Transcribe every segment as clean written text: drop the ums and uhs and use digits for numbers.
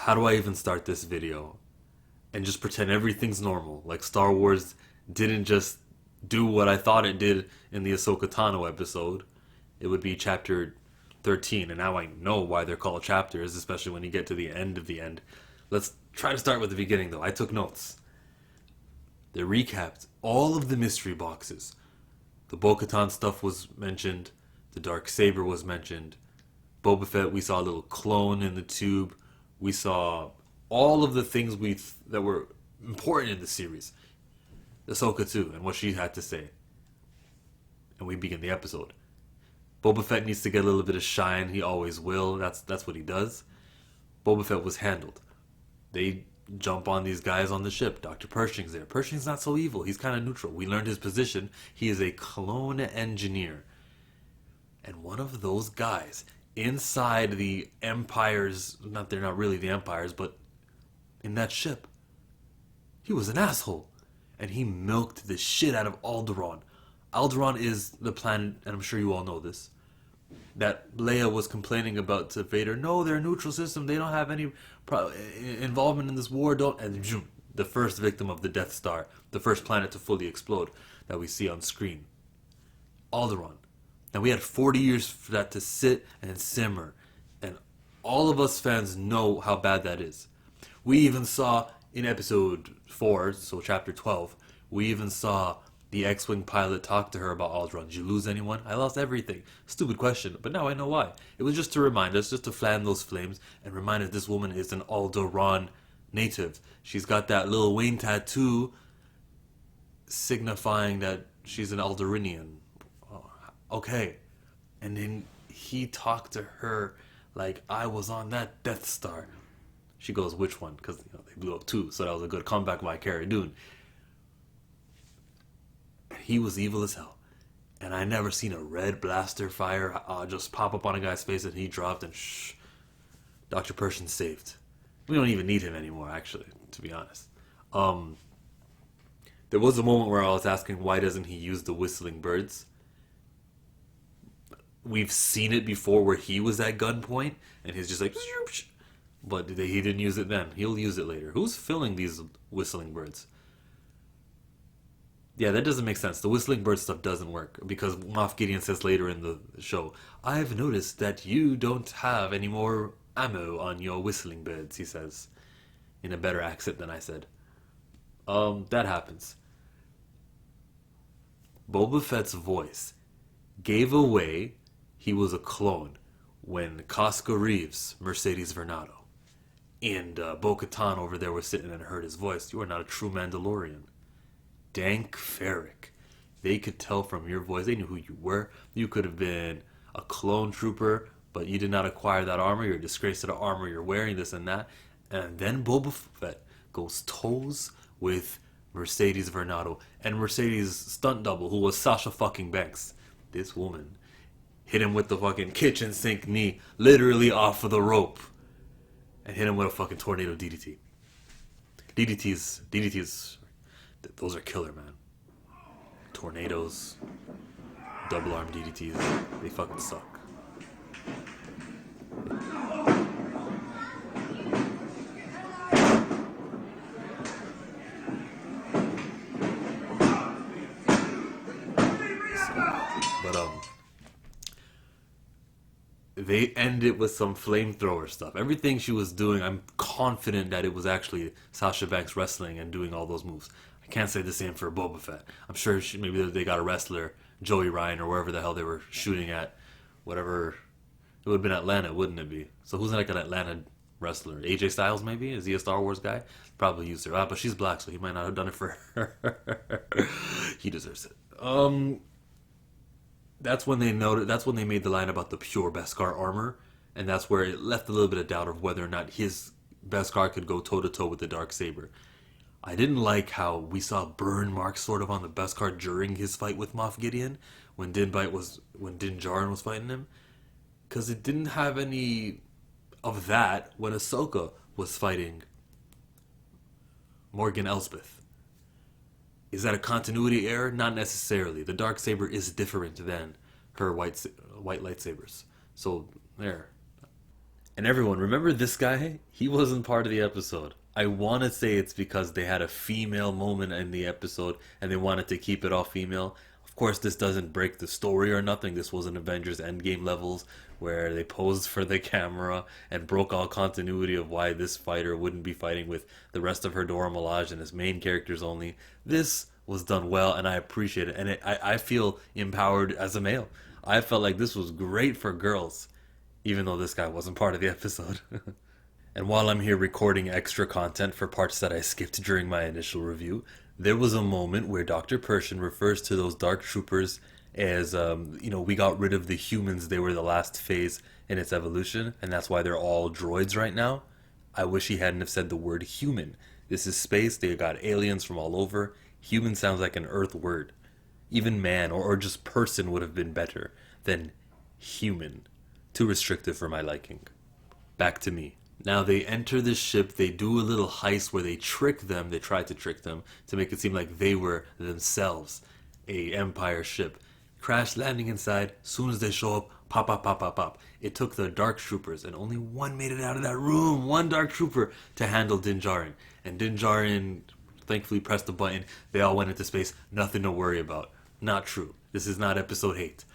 how do I even start this video and just pretend everything's normal? Like Star Wars didn't just do what I thought it did in the Ahsoka Tano episode. It would be chapter 13, and now I know why they're called chapters, especially when you get to the end of the end. Let's try to start with the beginning, though. I took notes. They recapped all of the mystery boxes. The Bo-Katan stuff was mentioned. The Darksaber was mentioned. Boba Fett, we saw a little clone in the tube. We saw all of the things that were important in the series. Ahsoka too, and what she had to say. And we begin the episode. Boba Fett needs to get a little bit of shine. He always will. That's what he does. Boba Fett was handled. They jump on these guys on the ship. Dr. Pershing's there. Pershing's not so evil. He's kind of neutral. We learned his position. He is a clone engineer. And one of those guys inside the Empire's, they're not really the Empire's, but in that ship, he was an asshole. And he milked the shit out of Alderaan. Alderaan is the planet, and I'm sure you all know this, that Leia was complaining about to Vader. No, they're a neutral system. They don't have any involvement in this war. And the first victim of the Death Star, the first planet to fully explode that we see on screen. Alderaan. Now, we had 40 years for that to sit and simmer. And all of us fans know how bad that is. We even saw in episode 4, so chapter 12, we even saw the X-Wing pilot talk to her about Alderaan. Did you lose anyone? I lost everything. Stupid question, but now I know why. It was just to remind us, just to fan those flames, and remind us this woman is an Alderaan native. She's got that Lil Wayne tattoo signifying that she's an Alderaanian. Oh, okay. And then he talked to her like, I was on that Death Star. She goes, which one? Because they blew up two, so that was a good comeback by Cara Dune. He was evil as hell. And I never seen a red blaster fire just pop up on a guy's face and he dropped and Dr. Pershing saved. We don't even need him anymore, actually, to be honest. There was a moment where I was asking, why doesn't he use the whistling birds? We've seen it before where he was at gunpoint and he's just like, but he didn't use it then. He'll use it later. Who's filling these whistling birds? Yeah, that doesn't make sense. The whistling bird stuff doesn't work because Moff Gideon says later in the show, I've noticed that you don't have any more ammo on your whistling birds, he says, in a better accent than I said. That happens. Boba Fett's voice gave away he was a clone when Koska Reeves, Mercedes Vernado, and Bo-Katan over there was sitting and heard his voice. You are not a true Mandalorian. Dank Farrik. They could tell from your voice. They knew who you were. You could have been a clone trooper, but you did not acquire that armor. You're a disgrace to the armor you're wearing, this and that. And then Boba Fett goes toes with Mercedes Vernado. And Mercedes' stunt double, who was Sasha fucking Banks. This woman hit him with the fucking kitchen sink knee, literally off of the rope. And hit him with a fucking tornado DDT. DDTs, those are killer, man. Tornadoes, double arm DDTs, they fucking suck. But they end it with some flamethrower stuff. Everything she was doing, I'm confident that it was actually Sasha Banks wrestling and doing all those moves. I can't say the same for Boba Fett. I'm sure maybe they got a wrestler, Joey Ryan, or wherever the hell they were shooting at. Whatever. It would have been Atlanta, wouldn't it be? So who's like an Atlanta wrestler? AJ Styles, maybe? Is he a Star Wars guy? Probably used her. But she's black, so he might not have done it for her. He deserves it. That's when they noted. That's when they made the line about the pure Beskar armor, and that's where it left a little bit of doubt of whether or not his Beskar could go toe to toe with the Darksaber. I didn't like how we saw burn marks sort of on the Beskar during his fight with Moff Gideon when Din Djarin was fighting him, because it didn't have any of that when Ahsoka was fighting Morgan Elsbeth. Is that a continuity error? Not necessarily. The Darksaber is different than her white lightsabers. So, there. And everyone, remember this guy? He wasn't part of the episode. I want to say it's because they had a female moment in the episode and they wanted to keep it all female. Of course, this doesn't break the story or nothing. This wasn't Avengers Endgame levels where they posed for the camera and broke all continuity of why this fighter wouldn't be fighting with the rest of her Dora Milaje and his main characters only. This was done well and I appreciate it. And I feel empowered as a male. I felt like this was great for girls, even though this guy wasn't part of the episode. And while I'm here recording extra content for parts that I skipped during my initial review, there was a moment where Dr. Pershing refers to those dark troopers as, we got rid of the humans, they were the last phase in its evolution, and that's why they're all droids right now. I wish he hadn't have said the word human. This is space, they got aliens from all over. Human sounds like an Earth word. Even man or just person would have been better than human. Too restrictive for my liking. Back to me. Now they enter the ship, they do a little heist where they try to trick them to make it seem like they were themselves a Empire ship. Crash landing inside, soon as they show up, pop, pop, pop, pop, pop. It took the Dark Troopers, and only one made it out of that room, one Dark Trooper, to handle Din Djarin. And Din Djarin thankfully pressed the button, they all went into space, nothing to worry about. Not true. This is not episode 8.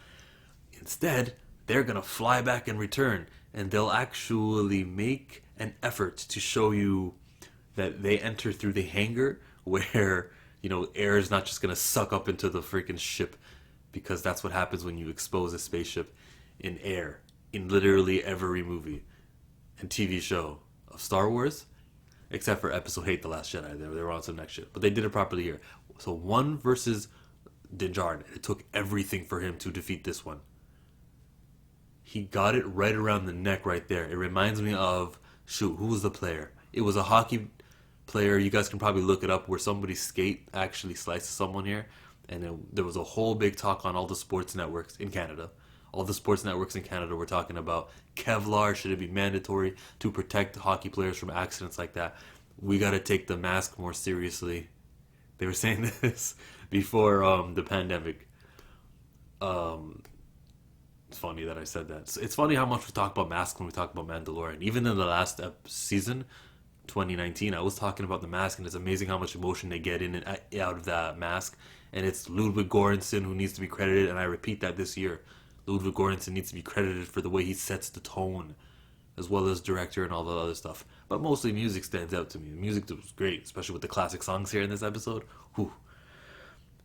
Instead, they're gonna fly back and return, and they'll actually make an effort to show you that they enter through the hangar where, air is not just gonna suck up into the freaking ship, because that's what happens when you expose a spaceship in air in literally every movie and TV show of Star Wars, except for episode 8, The Last Jedi. They were on some next ship, but they did it properly here. So one versus Din Djarin. It took everything for him to defeat this one. He got it right around the neck right there. It reminds me of, who was the player? It was a hockey player. You guys can probably look it up where somebody's skate actually slices someone here. And there was a whole big talk on all the sports networks in Canada. All the sports networks in Canada were talking about Kevlar. Should it be mandatory to protect hockey players from accidents like that? We got to take the mask more seriously. They were saying this before the pandemic. It's funny that I said that. It's funny how much we talk about masks when we talk about Mandalorian. Even in the last season, 2019, I was talking about the mask, and it's amazing how much emotion they get in and out of that mask. And it's Ludwig Göransson who needs to be credited, and I repeat that this year. Ludwig Göransson needs to be credited for the way he sets the tone, as well as director and all the other stuff. But mostly music stands out to me. The music was great, especially with the classic songs here in this episode. Whew.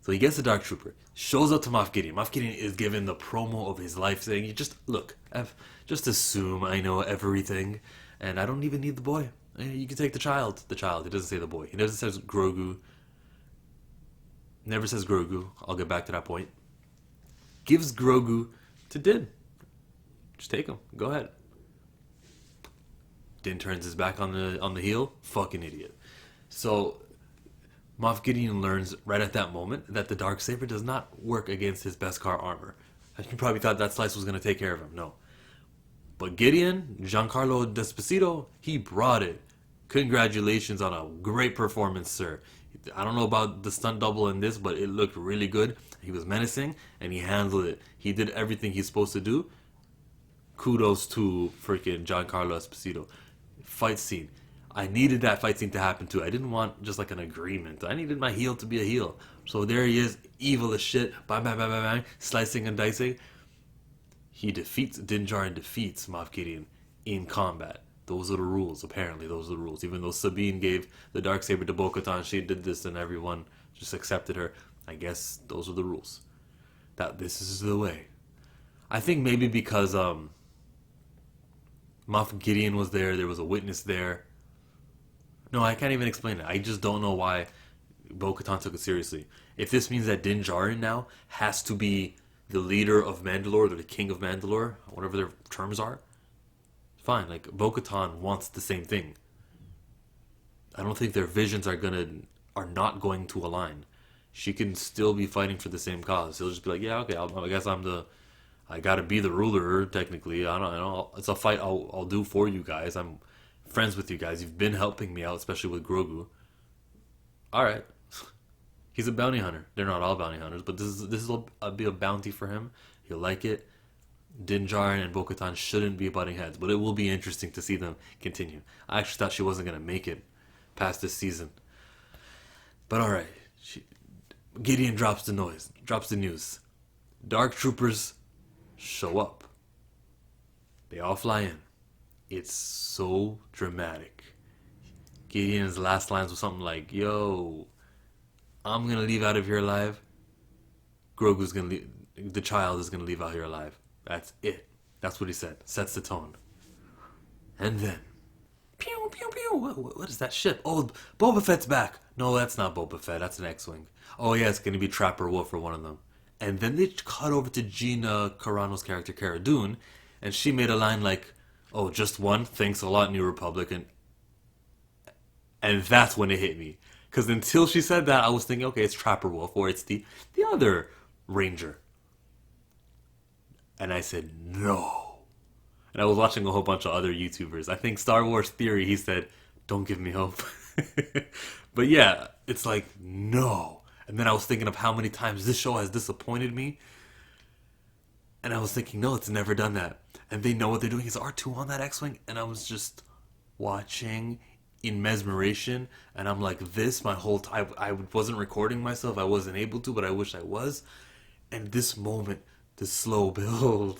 So he gets the Dark Trooper, shows up to Moff Gideon. Moff Gideon is given the promo of his life, saying, "You just look, just assume I know everything, and I don't even need the boy. You can take the child." The child. He doesn't say the boy. He never says Grogu. Never says Grogu. I'll get back to that point. Gives Grogu to Din. Just take him. Go ahead. Din turns his back on the heel. Fucking idiot. So Moff Gideon learns right at that moment that the Darksaber does not work against his Beskar armor. You probably thought that slice was going to take care of him. No. But Gideon, Giancarlo Despacito, he brought it. Congratulations on a great performance, sir. I don't know about the stunt double in this, but it looked really good. He was menacing, and he handled it. He did everything he's supposed to do. Kudos to freaking Giancarlo Esposito. Fight scene. I needed that fight scene to happen too. I didn't want just like an agreement. I needed my heel to be a heel. So there he is, evil as shit. Bang, bang, bang, bang, bang. Slicing and dicing. Din Djarin defeats Moff Gideon in combat. Those are the rules, apparently. Those are the rules. Even though Sabine gave the Darksaber to Bo-Katan, she did this and everyone just accepted her. I guess those are the rules. That this is the way. I think maybe because Moff Gideon was there was a witness there. No, I can't even explain it. I just don't know why Bo-Katan took it seriously. If this means that Din Djarin now has to be the leader of Mandalore, or the king of Mandalore, whatever their terms are, fine. Like, Bo-Katan wants the same thing. I don't think their visions are not going to align. She can still be fighting for the same cause. He'll just be like, yeah, okay, I guess I gotta be the ruler, technically. I don't know. It's a fight I'll do for you guys. I'm friends with you guys. You've been helping me out, especially with Grogu. Alright. He's a bounty hunter. They're not all bounty hunters, but this will be a bounty for him. He'll like it. Din Djarin and Bo-Katan shouldn't be butting heads, but it will be interesting to see them continue. I actually thought she wasn't gonna make it past this season, but all right. Gideon drops the news. Dark Troopers show up. They all fly in. It's so dramatic. Gideon's last lines was something like, "Yo, I'm gonna leave out of here alive. Grogu's gonna leave. The child is gonna leave out here alive. That's it." That's what he said. Sets the tone. And then, pew pew pew. What is that ship? Oh, Boba Fett's back. No, that's not Boba Fett. That's an X-wing. Oh yeah, it's gonna be Trapper Wolf or one of them. And then they cut over to Gina Carano's character, Cara Dune, and she made a line like, "Oh, just one? Thanks a lot, New Republic." And that's when it hit me. Because until she said that, I was thinking, okay, it's Trapper Wolf, or it's the other Ranger. And I said, no. And I was watching a whole bunch of other YouTubers. I think Star Wars Theory, he said, don't give me hope. But yeah, it's like, no. And then I was thinking of how many times this show has disappointed me. And I was thinking, no, it's never done that. And they know what they're doing. Is R2 on that X-Wing? And I was just watching in mesmeration. And I'm like, this my whole time. I wasn't recording myself. I wasn't able to, but I wish I was. And this moment, the slow build,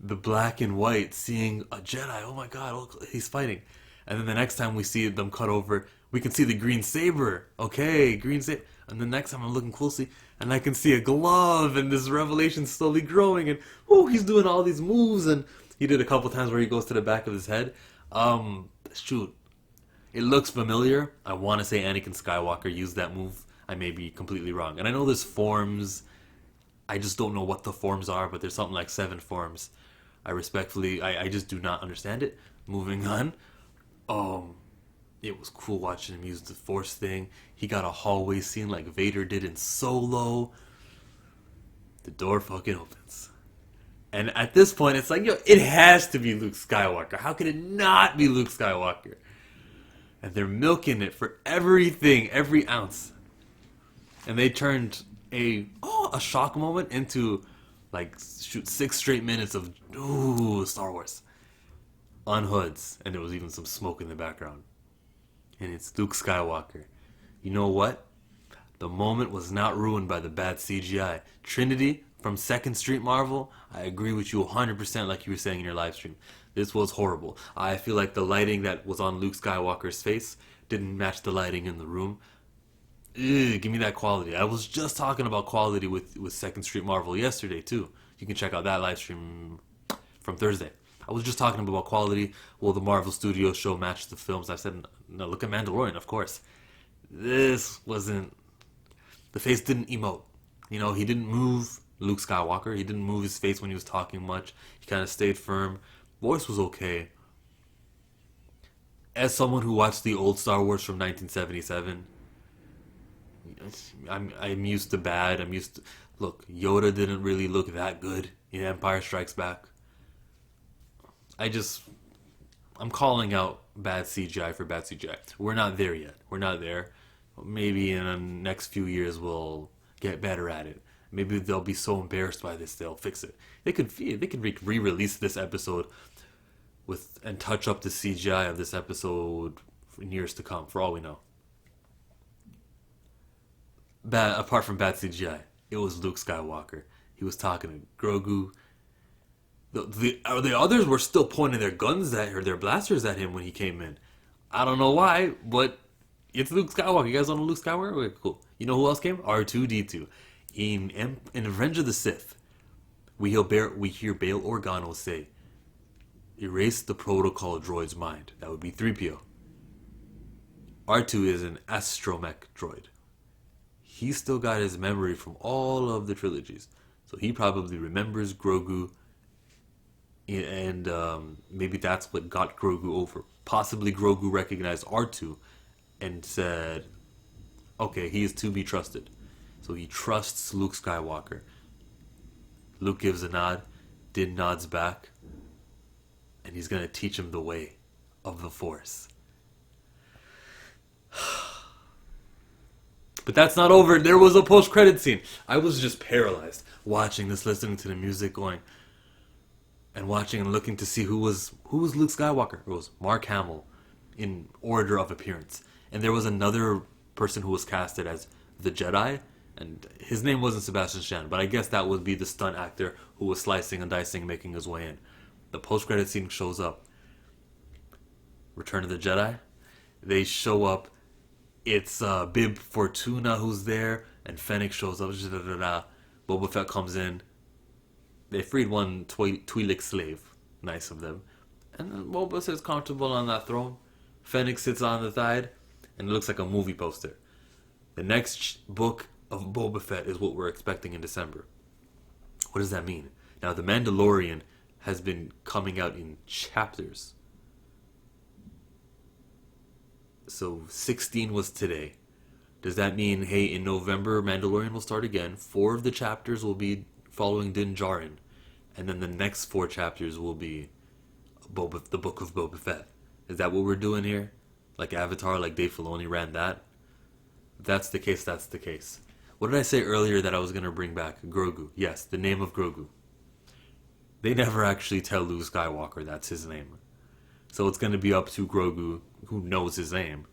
the black and white, seeing a Jedi. Oh my God, look, he's fighting. And then the next time we see them cut over, we can see the green saber. Okay, green saber. And the next time I'm looking closely, and I can see a glove, and this revelation slowly growing, and oh, he's doing all these moves, and he did a couple times where he goes to the back of his head. Shoot, it looks familiar. I want to say Anakin Skywalker used that move. I may be completely wrong, and I know there's forms. I just don't know what the forms are, but there's something like 7 forms. I just do not understand it. Moving on. It was cool watching him use the Force thing. He got a hallway scene like Vader did in Solo. The door fucking opens. And at this point, it's like, yo, it has to be Luke Skywalker. How could it not be Luke Skywalker? And they're milking it for everything, every ounce. And they turned a shock moment into, like, 6 straight minutes of, Star Wars. On hoods. And there was even some smoke in the background. And it's Luke Skywalker. You know what? The moment was not ruined by the bad CGI. Trinity from 2nd Street Marvel, I agree with you 100% like you were saying in your live stream. This was horrible. I feel like the lighting that was on Luke Skywalker's face didn't match the lighting in the room. Give me that quality. I was just talking about quality with 2nd Street Marvel yesterday too. You can check out that live stream from Thursday. I was just talking about quality. Will the Marvel Studios show match the films? I said, no, look at Mandalorian, of course. This wasn't... The face didn't emote. You know, he didn't move Luke Skywalker. He didn't move his face when he was talking much. He kind of stayed firm. Voice was okay. As someone who watched the old Star Wars from 1977, I'm used to bad. Look, Yoda didn't really look that good in Empire Strikes Back. I'm calling out bad CGI for bad CGI. We're not there yet. We're not there. Maybe in the next few years we'll get better at it. Maybe they'll be so embarrassed by this they'll fix it. They could re-release this episode and touch up the CGI of this episode in years to come, for all we know. Apart from bad CGI, it was Luke Skywalker. He was talking to Grogu. The others were still pointing their guns or their blasters at him when he came in. I don't know why, but it's Luke Skywalker. You guys don't know Luke Skywalker? Okay, cool. You know who else came? R2-D2. In Revenge of the Sith, we hear Bail Organa say, "Erase the protocol droid's mind." That would be 3PO. R2 is an astromech droid. He's still got his memory from all of the trilogies. So he probably remembers Grogu. And maybe that's what got Grogu over. Possibly Grogu recognized R2 and said, okay, he is to be trusted. So he trusts Luke Skywalker. Luke gives a nod. Din nods back. And he's going to teach him the way of the Force. But that's not over. There was a post-credit scene. I was just paralyzed watching this, listening to the music, going, and watching and looking to see who was Luke Skywalker. It was Mark Hamill in order of appearance. And there was another person who was casted as the Jedi, and his name wasn't Sebastian Stan, but I guess that would be the stunt actor who was slicing and dicing, making his way in. The post-credit scene shows up. Return of the Jedi. They show up. It's Bib Fortuna who's there, and Fennec shows up. Boba Fett comes in. They freed one Twi'lek slave. Nice of them. And then Boba sits comfortable on that throne. Fennec sits on the side, and it looks like a movie poster. The next book of Boba Fett is what we're expecting in December. What does that mean? Now, The Mandalorian has been coming out in chapters. So 16 was today. Does that mean, hey, in November, Mandalorian will start again? 4 of the chapters will be following Din Djarin. And then the next 4 chapters will be the book of Boba Fett. Is that what we're doing here? Like Avatar, like Dave Filoni ran that? If that's the case, that's the case. What did I say earlier that I was going to bring back? Grogu. Yes, the name of Grogu. They never actually tell Luke Skywalker that's his name. So it's going to be up to Grogu, who knows his name.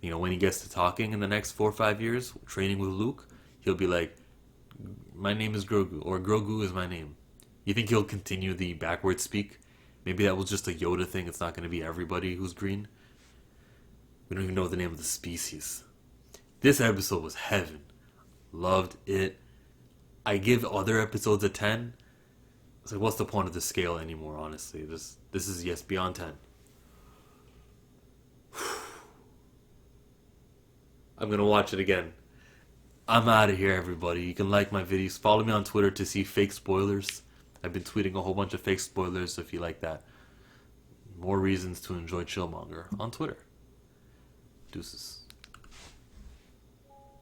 You know, when he gets to talking in the next 4 or 5 years, training with Luke, he'll be like, my name is Grogu, or Grogu is my name. You think he'll continue the backwards speak? Maybe that was just a Yoda thing. It's not going to be everybody who's green. We don't even know the name of the species. This episode was heaven. Loved it. I give other episodes a 10. It's like, what's the point of the scale anymore, honestly? This is, yes, beyond 10. I'm going to watch it again. I'm out of here, everybody. You can like my videos. Follow me on Twitter to see fake spoilers. I've been tweeting a whole bunch of fake spoilers, so if you like that. More reasons to enjoy Chillmonger on Twitter. Deuces.